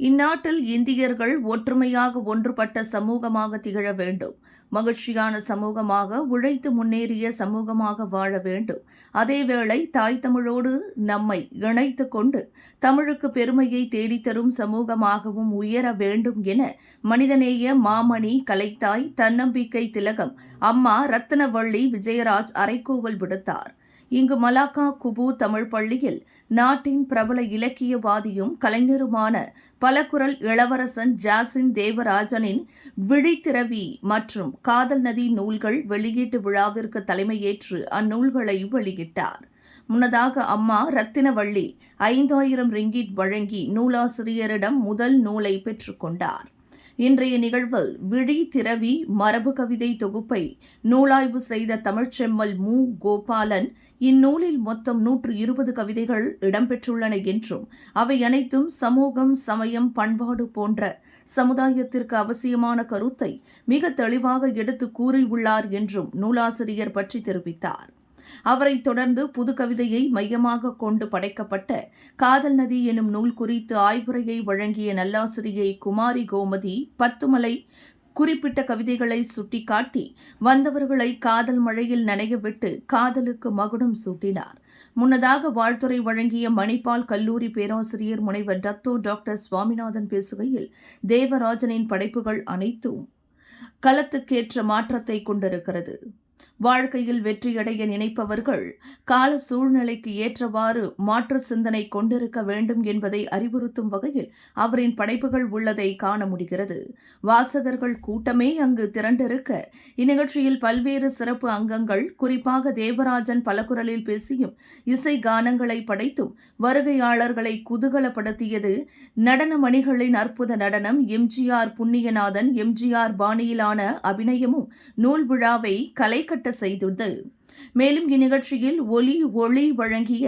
இந்நாட்டில் இந்தியர்கள் ஒற்றுமையாக ஒன்றுபட்ட சமூகமாக திகழ வேண்டும். மகிழ்ச்சியான சமூகமாக, உழைத்து முன்னேறிய சமூகமாக வாழ வேண்டும். அதேவேளை தாய் தமிழோடு நம்மை இணைத்துக் கொண்டு தமிழுக்கு பெருமையை தேடித்தரும் சமூகமாகவும் உயர வேண்டும் என மனிதநேய மாமணி, கலைத்தாய், தன்னம்பிக்கை திலகம் அம்மா ரத்தினவள்ளி விஜயராஜ் அறைகூவல் விடுத்தார். இங்கு மலாக்கா குபு தமிழ் பள்ளியில் நாட்டின் பிரபல இலக்கியவாதியும் கலைஞருமான பலகுரல் இளவரசன் ஜாசின் தேவராஜனின் விழித்திரவி மற்றும் காதல் நதி நூல்கள் வெளியீட்டு விழாவிற்கு தலைமையேற்று அந்நூல்களை வெளியிட்டார். முன்னதாக அம்மா ரத்தினவள்ளி 5000 ரிங்கிட் வழங்கி நூலாசிரியரிடம் முதல் நூலை பெற்றுக் கொண்டார். இன்றைய நிகழ்வில் விழி திரவி மரபு கவிதை தொகுப்பை நூலாய்வு செய்த தமிழ்ச்செம்மல் மு. கோபாலன், இந்நூலில் மொத்தம் 120 கவிதைகள் இடம்பெற்றுள்ளன என்றும் அவை அனைத்தும் சமூகம், சமயம், பண்பாடு போன்ற சமுதாயத்திற்கு அவசியமான கருத்தை மிக தெளிவாக எடுத்து கூறியுள்ளார் என்றும் நூலாசிரியர் பற்றி தெரிவித்தார். அவரைத் தொடர்ந்து புது கவிதையை மையமாக கொண்டு படைக்கப்பட்ட காதல் நதி எனும் நூல் குறித்து ஆய்வுரையை வழங்கிய நல்லாசிரியை குமாரி கோமதி பத்துமலை குறிப்பிட்ட கவிதைகளை சுட்டிக்காட்டி வந்தவர்களை காதல் மழையில் நனையவிட்டு காதலுக்கு மகுடம் சூட்டினார். முன்னதாக வாழ்த்துரை வழங்கிய மணிப்பால் கல்லூரி பேராசிரியர் முனைவர் டாக்டர் சுவாமிநாதன் பேசுகையில், தேவராஜனின் படைப்புகள் அனைத்தும் களத்துக்கேற்ற மாற்றத்தை கொண்டிருக்கிறது. வாழ்க்கையில் வெற்றியடைய நினைப்பவர்கள் கால சூழ்நிலைக்கு ஏற்றவாறு மாற்று சிந்தனை கொண்டிருக்க வேண்டும் என்பதை அறிவுறுத்தும் வகையில் அவரின் படைப்புகள் உள்ளதை காண முடிகிறது. வாசகர்கள் கூட்டமே அங்கு திரண்டிருக்க இந்நிகழ்ச்சியில் பல்வேறு சிறப்பு அங்கங்கள், குறிப்பாக தேவராஜன் பலகுரலில் பேசியும் இசை கானங்களை படைத்தும் வருகையாளர்களை குதூகலப்படுத்தியது. நடன மணிகளின் அற்புத நடனம், எம்ஜிஆர் புண்ணியநாதன், எம்ஜிஆர் பாணியிலான அபிநயமும் நூல் விழாவை கலைக்கட்ட செய்தது. மேலும் இந்நிகழ்ச்சியில் ஒளி வழங்கிய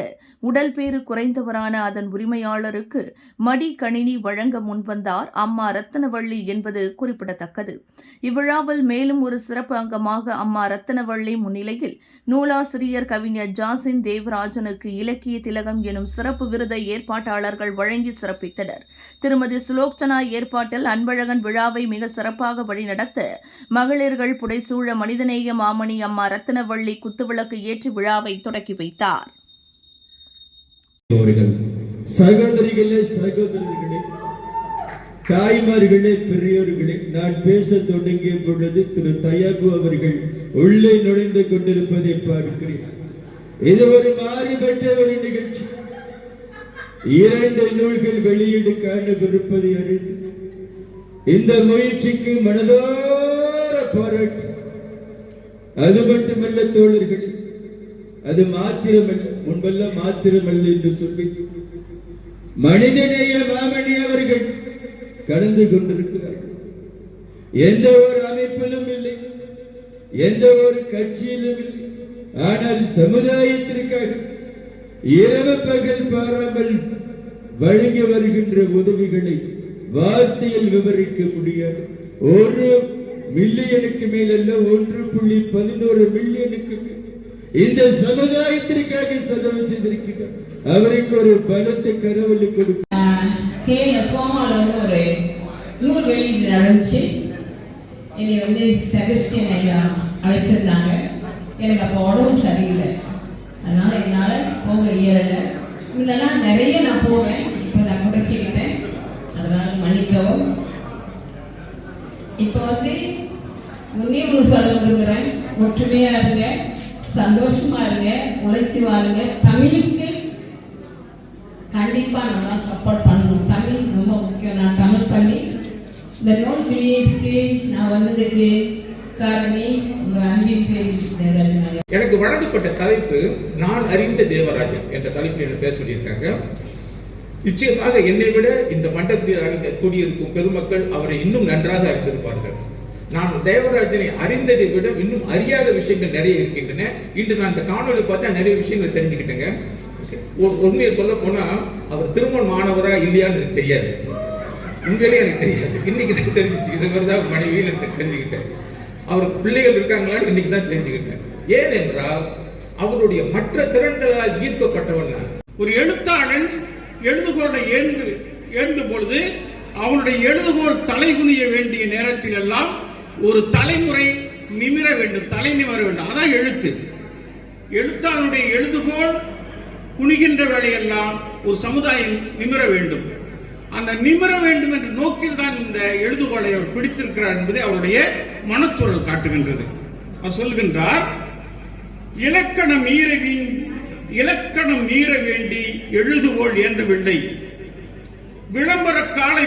உடல்பேறு குறைந்தவரான அதன் உரிமையாளருக்கு மடிக்கணினி வழங்க முன்வந்தார் அம்மா ரத்தினவள்ளி என்பது குறிப்பிடத்தக்கது. இவ்விழாவில் மேலும் ஒரு சிறப்பு அங்கமாக அம்மா ரத்தினவள்ளி முன்னிலையில் நூலாசிரியர் கவிஞர் ஜாசின் தேவராஜனுக்கு இலக்கிய திலகம் எனும் சிறப்பு விருதை ஏற்பாட்டாளர்கள் வழங்கி சிறப்பித்தனர். திருமதி சுலோச்சனா ஏற்பாட்டில் அன்பழகன் விழாவை மிக சிறப்பாக வழிநடத்த மகளிர்கள் புடைசூழ மனிதநேய மாமணி அம்மா ரத்தினவள்ளி குத்துவிளக்கு ஏற்றி விழாவை தொடக்கி வைத்தார். சகோதரிகளே, சகோதரர்களே, தாய்மார்களே, பெரியோர்களே, நான் பேச தொடங்கிய பொழுது திரு தயாபு அவர்கள் உள்ளே நுழைந்து கொண்டிருப்பதை பார்க்கிறேன். இது ஒரு மாறுபட்ட ஒரு நிகழ்ச்சி. 2 நூல்கள் வெளியீடு காணவிருப்பதை அறிந்து இந்த முயற்சிக்கு மனதோர பாராட்டு. அது மட்டுமல்ல தோழர்களே, அது மாத்திரமல்ல, முன்பெல்லாம் மாத்திரமல்ல என்று சொல்லி மனிதநேய மாமணி அவர்கள் கலந்து கொண்டிருக்கிறார்கள். எந்த ஒரு அமைப்பிலும் இல்லை, எந்த ஒரு கட்சியிலும் இல்லை. ஆனால் சமுதாயத்திற்காக இரவு பகல் பாராமல் வழங்கி வருகின்ற உதவிகளை வார்த்தையில் விவரிக்க முடியாது. 1 மில்லியனுக்கு மேல் அல்ல, 1.11 மில்லியனுக்கு மேல் இந்த சமுதாயத்திற்காக செலவு செய்திருக்கிறார். அவருக்கு ஒரு பலத்தை கரவலி கொடுக்க ஒரு நூல் வெளியீடு நடந்துச்சு. என்னை செபஸ்டியன் ஐயா அழைச்சிருந்தாங்க. எனக்கு அப்போ உடம்பு சரியில்லை, அதனால என்னால போக இயலலை. இதெல்லாம் நிறைய நான் போவேன், இப்போ நான் குறைச்சிக்கிட்டேன், அதனால மன்னிக்கவும். இப்போ முன்னே சொல்ல விரும்புகிறேன், ஒற்றுமையா இருங்க, சந்தோஷமா இருங்க, உழைச்சி வாருங்க. தமிழுக்கு கண்டிப்பா நம்ம சப்போர்ட் பண்ணணும். தமிழ் ரொம்ப முக்கியம். நான் தமிழ் பண்ணி இந்த நோட் வெளியீட்டுக்கு நான் வந்ததுக்கு காரணி உங்க அன்பின் பேர் தேவராஜன். எனக்கு வழங்கப்பட்ட தலைப்பு நான் அறிந்த தேவராஜன் என்ற தலைப்பில் என்ன பேச சொல்லியிருக்காங்க. நிச்சயமாக என்னை விட இந்த மண்டபத்தில் கூடியிருக்கும் பெருமக்கள் அவரை இன்னும் நன்றாக அறிந்திருப்பார்கள். நான் தேவராஜனை அறிந்ததை விட இன்னும் அறியாத விஷயங்கள் நிறைய இருக்கின்றன. இன்று நான் இந்த காணொலி பார்த்தா நிறைய விஷயங்களை தெரிஞ்சுக்கிட்டேங்க. உண்மையை சொல்ல போனா அவர் திருமணமானவரா இல்லையான்னு எனக்கு தெரியாது, உண்மையிலேயே எனக்கு தெரியாது. இன்னைக்கு தான் தெரிஞ்சிச்சு. இதுவரைதான் மனைவியில் எனக்கு தெரிஞ்சுக்கிட்டேன். அவருக்கு பிள்ளைகள் இருக்காங்களான்னு இன்னைக்கு தான் தெரிஞ்சுக்கிட்டேன். ஏனென்றால் அவருடைய மற்ற திறன்களால் ஈர்க்கப்பட்டவன் நான். ஒரு எழுத்தாளன் எழுதுகோளை எழுதும் பொழுது அவனுடைய எழுதுகோள் தலைகுனிய வேண்டிய நேரத்தில் எல்லாம் ஒரு தலைமுறை நிமிர வேண்டும், தலை நிமிர வேண்டும். அதான் எழுத்து. எழுத்தாளனுடைய எழுதுகோள் குனிகின்ற வேலையெல்லாம் ஒரு சமுதாயம் நிமிர வேண்டும். அந்த நிமிர வேண்டும் என்ற நோக்கில் தான் இந்த எழுதுகோளை அவர் பிடித்திருக்கிறார் என்பதை அவருடைய மனத்துறல் காட்டுகின்றது. அவர் சொல்கின்றார், இலக்கணம் மீற வேண்டி எழுதுகோள் ஏந்தவில்லை, விளம்பர காலை